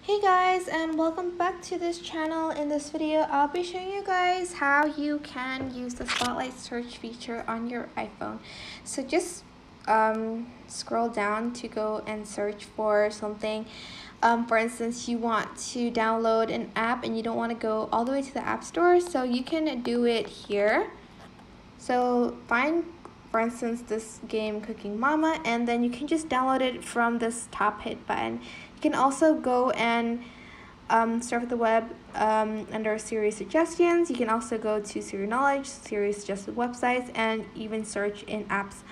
Hey guys, and welcome back to this channel. In this video I'll be showing you guys how you can use the spotlight search feature on your iPhone. So just scroll down to go and search for something. For instance, you want to download an app and you don't want to go all the way to the app store, so you can do it here. So find, for instance, this game Cooking Mama, and then you can just download it from this top hit button. You can also go and surf the web under Siri suggestions. You can also go to Siri Knowledge, Siri suggested websites, and even search in apps.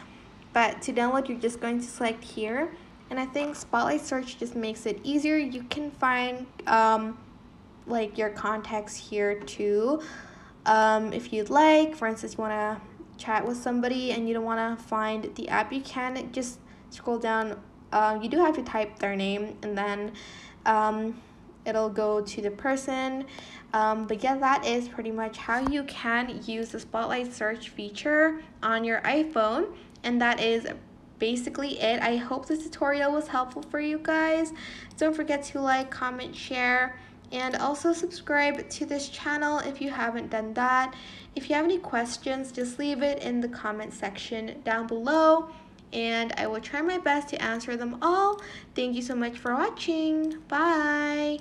But to download, you're just going to select here. And I think Spotlight Search just makes it easier. You can find like your contacts here too. If you'd like, for instance, you want to chat with somebody and you don't want to find the app, you can just scroll down. You do have to type their name, and then it'll go to the person. But yeah, that is pretty much how you can use the Spotlight Search feature on your iPhone, and that is basically it. I hope this tutorial was helpful for you guys. Don't forget to like, comment, share, and also subscribe to this channel if you haven't done that. If you have any questions, just leave it in the comment section down below, and I will try my best to answer them all. Thank you so much for watching. Bye!